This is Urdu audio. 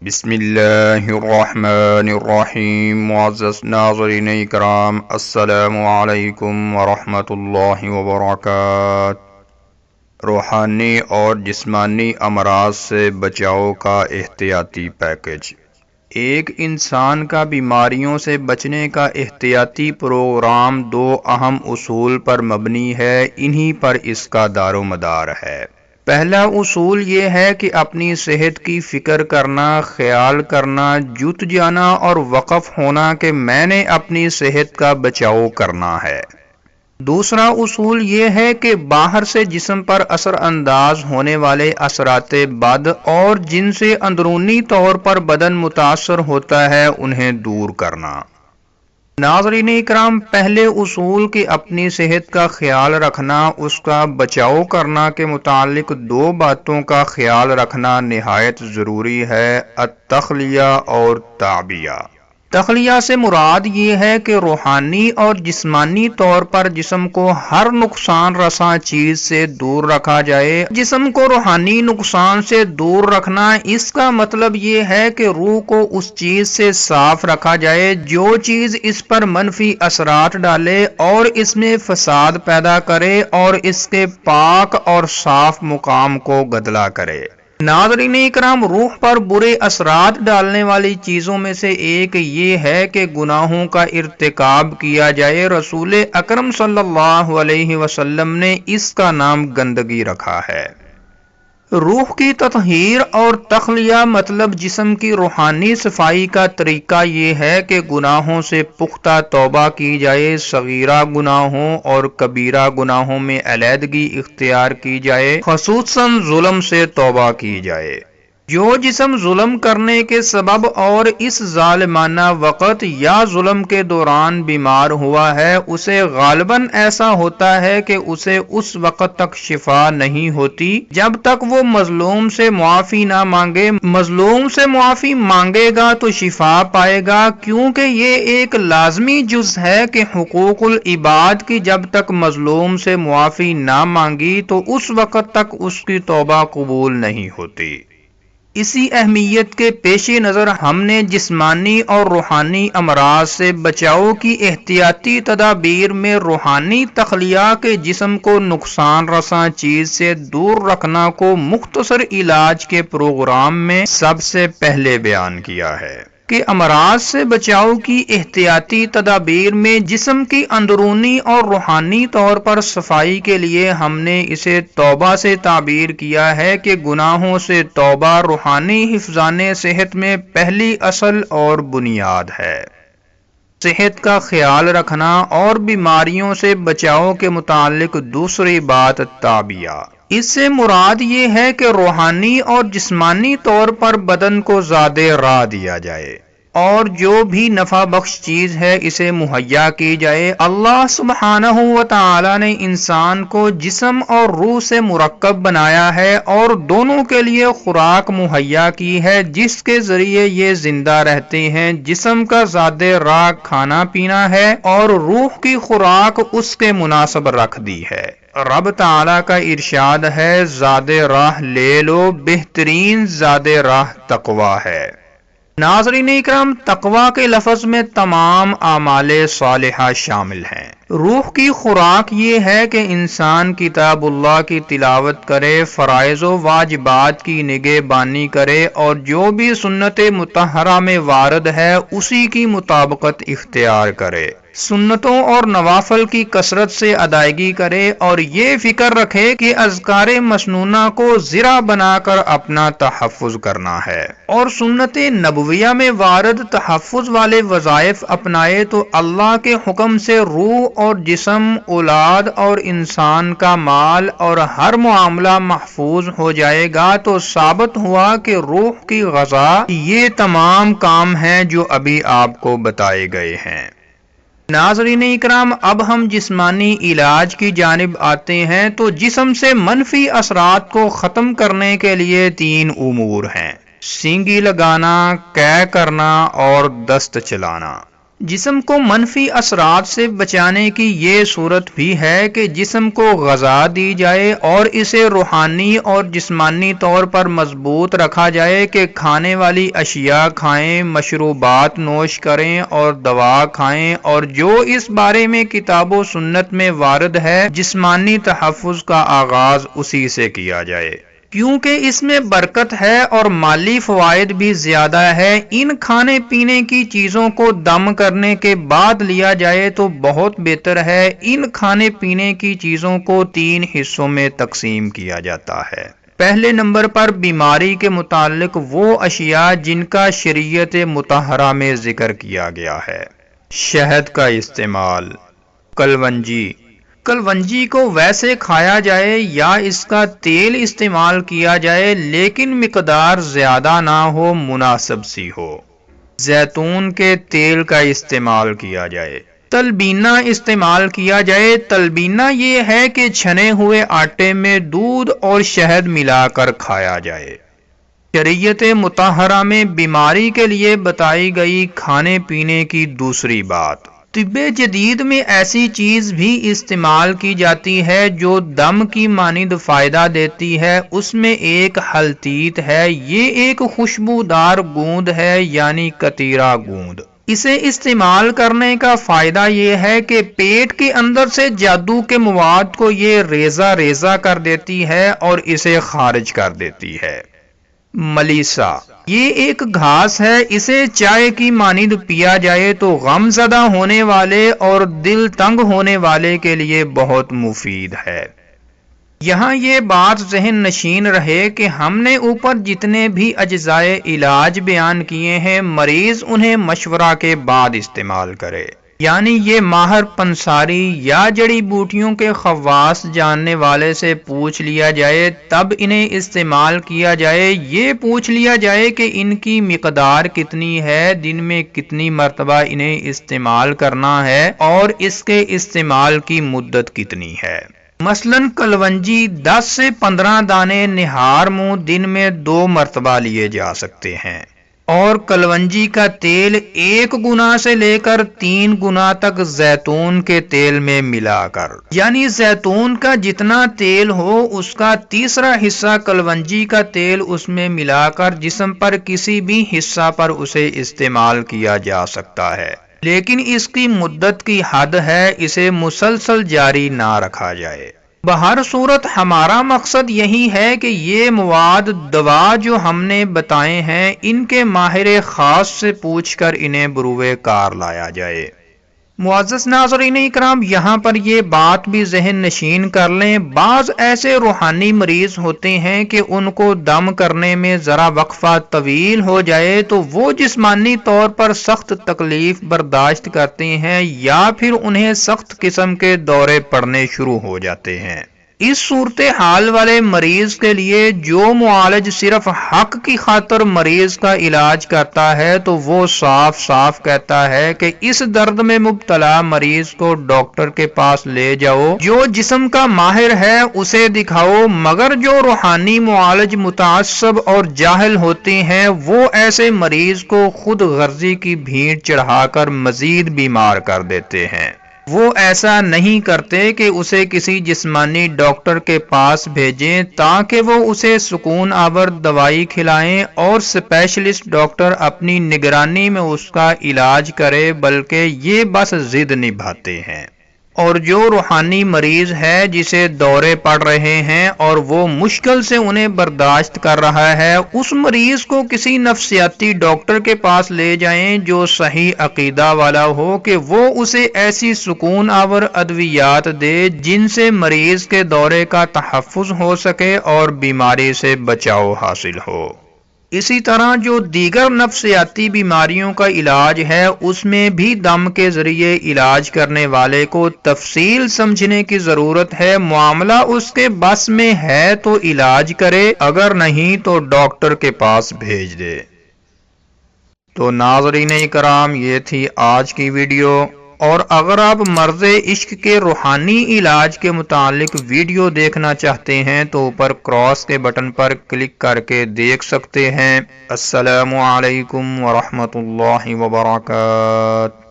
بسم اللہ الرحمن الرحیم۔ معزز ناظرین اکرام، السلام علیکم ورحمۃ اللہ وبرکاتہ۔ روحانی اور جسمانی امراض سے بچاؤ کا احتیاطی پیکج۔ ایک انسان کا بیماریوں سے بچنے کا احتیاطی پروگرام دو اہم اصول پر مبنی ہے، انہی پر اس کا دار و مدار ہے۔ پہلا اصول یہ ہے کہ اپنی صحت کی فکر کرنا، خیال کرنا، جت جانا اور وقف ہونا کہ میں نے اپنی صحت کا بچاؤ کرنا ہے۔ دوسرا اصول یہ ہے کہ باہر سے جسم پر اثر انداز ہونے والے اثرات بد اور جن سے اندرونی طور پر بدن متاثر ہوتا ہے انہیں دور کرنا۔ ناظرین اکرام، پہلے اصول کی اپنی صحت کا خیال رکھنا، اس کا بچاؤ کرنا کے متعلق دو باتوں کا خیال رکھنا نہایت ضروری ہے: التخلیہ اور تعبیہ۔ تخلیہ سے مراد یہ ہے کہ روحانی اور جسمانی طور پر جسم کو ہر نقصان رساں چیز سے دور رکھا جائے۔ جسم کو روحانی نقصان سے دور رکھنا، اس کا مطلب یہ ہے کہ روح کو اس چیز سے صاف رکھا جائے جو چیز اس پر منفی اثرات ڈالے اور اس میں فساد پیدا کرے اور اس کے پاک اور صاف مقام کو گدلا کرے۔ ناظرین اکرام، روح پر برے اثرات ڈالنے والی چیزوں میں سے ایک یہ ہے کہ گناہوں کا ارتکاب کیا جائے۔ رسول اکرم صلی اللہ علیہ وسلم نے اس کا نام گندگی رکھا ہے۔ روح کی تطہیر اور تخلیہ مطلب جسم کی روحانی صفائی کا طریقہ یہ ہے کہ گناہوں سے پختہ توبہ کی جائے، صغیرہ گناہوں اور کبیرہ گناہوں میں علیحدگی اختیار کی جائے، خصوصاً ظلم سے توبہ کی جائے۔ جو جسم ظلم کرنے کے سبب اور اس ظالمانہ وقت یا ظلم کے دوران بیمار ہوا ہے، اسے غالباً ایسا ہوتا ہے کہ اسے اس وقت تک شفا نہیں ہوتی جب تک وہ مظلوم سے معافی نہ مانگے۔ مظلوم سے معافی مانگے گا تو شفا پائے گا، کیونکہ یہ ایک لازمی جز ہے کہ حقوق العباد کی جب تک مظلوم سے معافی نہ مانگی تو اس وقت تک اس کی توبہ قبول نہیں ہوتی۔ اسی اہمیت کے پیش نظر ہم نے جسمانی اور روحانی امراض سے بچاؤ کی احتیاطی تدابیر میں روحانی تخلیہ کے جسم کو نقصان رساں چیز سے دور رکھنا کو مختصر علاج کے پروگرام میں سب سے پہلے بیان کیا ہے کہ امراض سے بچاؤ کی احتیاطی تدابیر میں جسم کی اندرونی اور روحانی طور پر صفائی کے لیے ہم نے اسے توبہ سے تعبیر کیا ہے کہ گناہوں سے توبہ روحانی حفظان صحت میں پہلی اصل اور بنیاد ہے۔ صحت کا خیال رکھنا اور بیماریوں سے بچاؤ کے متعلق دوسری بات تعبیہ۔ اس سے مراد یہ ہے کہ روحانی اور جسمانی طور پر بدن کو زیادہ راہ دیا جائے اور جو بھی نفع بخش چیز ہے اسے مہیا کی جائے۔ اللہ سبحانہ و تعالی نے انسان کو جسم اور روح سے مرکب بنایا ہے اور دونوں کے لیے خوراک مہیا کی ہے جس کے ذریعے یہ زندہ رہتے ہیں۔ جسم کا زیادہ راہ کھانا پینا ہے اور روح کی خوراک اس کے مناسب رکھ دی ہے۔ رب تعالیٰ کا ارشاد ہے، زیادہ راہ لے لو، بہترین زیادہ راہ تقوی ہے۔ ناظرین اکرام، تقوی کے لفظ میں تمام اعمال صالحہ شامل ہیں۔ روح کی خوراک یہ ہے کہ انسان کتاب اللہ کی تلاوت کرے، فرائض و واجبات کی نگہبانی کرے اور جو بھی سنت مطہرہ میں وارد ہے اسی کی مطابقت اختیار کرے، سنتوں اور نوافل کی کثرت سے ادائیگی کرے اور یہ فکر رکھے کہ اذکار مسنونہ کو ذرا بنا کر اپنا تحفظ کرنا ہے اور سنت نبویہ میں وارد تحفظ والے وظائف اپنائے تو اللہ کے حکم سے روح اور جسم، اولاد اور انسان کا مال اور ہر معاملہ محفوظ ہو جائے گا۔ تو ثابت ہوا کہ روح کی غذا یہ تمام کام ہیں جو ابھی آپ کو بتائے گئے ہیں۔ ناظرین اکرام، اب ہم جسمانی علاج کی جانب آتے ہیں تو جسم سے منفی اثرات کو ختم کرنے کے لیے تین امور ہیں: سینگی لگانا، قے کرنا اور دست چلانا۔ جسم کو منفی اثرات سے بچانے کی یہ صورت بھی ہے کہ جسم کو غذا دی جائے اور اسے روحانی اور جسمانی طور پر مضبوط رکھا جائے کہ کھانے والی اشیاء کھائیں، مشروبات نوش کریں اور دوا کھائیں، اور جو اس بارے میں کتاب و سنت میں وارد ہے جسمانی تحفظ کا آغاز اسی سے کیا جائے، کیونکہ اس میں برکت ہے اور مالی فوائد بھی زیادہ ہے۔ ان کھانے پینے کی چیزوں کو دم کرنے کے بعد لیا جائے تو بہت بہتر ہے۔ ان کھانے پینے کی چیزوں کو 3 حصوں میں تقسیم کیا جاتا ہے۔ پہلے نمبر پر بیماری کے متعلق وہ اشیاء جن کا شریعت مطہرہ میں ذکر کیا گیا ہے۔ شہد کا استعمال، کلونجی کو ویسے کھایا جائے یا اس کا تیل استعمال کیا جائے، لیکن مقدار زیادہ نہ ہو، مناسب سی ہو۔ زیتون کے تیل کا استعمال کیا جائے۔ تلبینہ استعمال کیا جائے۔ تلبینہ یہ ہے کہ چھنے ہوئے آٹے میں دودھ اور شہد ملا کر کھایا جائے۔ شریعت مطہرہ میں بیماری کے لیے بتائی گئی کھانے پینے کی دوسری بات، طب جدید میں ایسی چیز بھی استعمال کی جاتی ہے جو دم کی مانند فائدہ دیتی ہے۔ اس میں ایک حلتیت ہے، یہ ایک خوشبودار گوند ہے یعنی قطیرہ گوند۔ اسے استعمال کرنے کا فائدہ یہ ہے کہ پیٹ کے اندر سے جادو کے مواد کو یہ ریزہ ریزہ کر دیتی ہے اور اسے خارج کر دیتی ہے۔ ملیسا، یہ ایک گھاس ہے، اسے چائے کی مانند پیا جائے تو غم زدہ ہونے والے اور دل تنگ ہونے والے کے لیے بہت مفید ہے۔ یہاں یہ بات ذہن نشین رہے کہ ہم نے اوپر جتنے بھی اجزائے علاج بیان کیے ہیں مریض انہیں مشورہ کے بعد استعمال کرے، یعنی یہ ماہر پنساری یا جڑی بوٹیوں کے خواص جاننے والے سے پوچھ لیا جائے تب انہیں استعمال کیا جائے۔ یہ پوچھ لیا جائے کہ ان کی مقدار کتنی ہے، دن میں کتنی مرتبہ انہیں استعمال کرنا ہے اور اس کے استعمال کی مدت کتنی ہے۔ مثلاً کلونجی 10 سے 15 دانے نہار منہ دن میں 2 مرتبہ لیے جا سکتے ہیں، اور کلونجی کا تیل 1 گنا سے لے کر 3 گنا تک زیتون کے تیل میں ملا کر، یعنی زیتون کا جتنا تیل ہو اس کا تیسرا حصہ کلونجی کا تیل اس میں ملا کر جسم پر کسی بھی حصہ پر اسے استعمال کیا جا سکتا ہے، لیکن اس کی مدت کی حد ہے، اسے مسلسل جاری نہ رکھا جائے۔ بہر صورت ہمارا مقصد یہی ہے کہ یہ مواد دوا جو ہم نے بتائے ہیں ان کے ماہر خاص سے پوچھ کر انہیں بروئے کار لایا جائے۔ معزز ناظرین اکرام، یہاں پر یہ بات بھی ذہن نشین کر لیں، بعض ایسے روحانی مریض ہوتے ہیں کہ ان کو دم کرنے میں ذرا وقفہ طویل ہو جائے تو وہ جسمانی طور پر سخت تکلیف برداشت کرتے ہیں یا پھر انہیں سخت قسم کے دورے پڑنے شروع ہو جاتے ہیں۔ اس صورتحال والے مریض کے لیے جو معالج صرف حق کی خاطر مریض کا علاج کرتا ہے تو وہ صاف صاف کہتا ہے کہ اس درد میں مبتلا مریض کو ڈاکٹر کے پاس لے جاؤ، جو جسم کا ماہر ہے اسے دکھاؤ، مگر جو روحانی معالج متعصب اور جاہل ہوتے ہیں وہ ایسے مریض کو خود غرضی کی بھیڑ چڑھا کر مزید بیمار کر دیتے ہیں۔ وہ ایسا نہیں کرتے کہ اسے کسی جسمانی ڈاکٹر کے پاس بھیجیں تاکہ وہ اسے سکون آور دوائی کھلائیں اور اسپیشلسٹ ڈاکٹر اپنی نگرانی میں اس کا علاج کرے، بلکہ یہ بس ضد نبھاتے ہیں۔ اور جو روحانی مریض ہے جسے دورے پڑ رہے ہیں اور وہ مشکل سے انہیں برداشت کر رہا ہے، اس مریض کو کسی نفسیاتی ڈاکٹر کے پاس لے جائیں جو صحیح عقیدہ والا ہو کہ وہ اسے ایسی سکون آور ادویات دے جن سے مریض کے دورے کا تحفظ ہو سکے اور بیماری سے بچاؤ حاصل ہو۔ اسی طرح جو دیگر نفسیاتی بیماریوں کا علاج ہے اس میں بھی دم کے ذریعے علاج کرنے والے کو تفصیل سمجھنے کی ضرورت ہے۔ معاملہ اس کے بس میں ہے تو علاج کرے، اگر نہیں تو ڈاکٹر کے پاس بھیج دے۔ تو ناظرین اکرام، یہ تھی آج کی ویڈیو، اور اگر آپ مرض عشق کے روحانی علاج کے متعلق ویڈیو دیکھنا چاہتے ہیں تو اوپر کراس کے بٹن پر کلک کر کے دیکھ سکتے ہیں۔ السلام علیکم ورحمۃ اللہ وبرکاتہ۔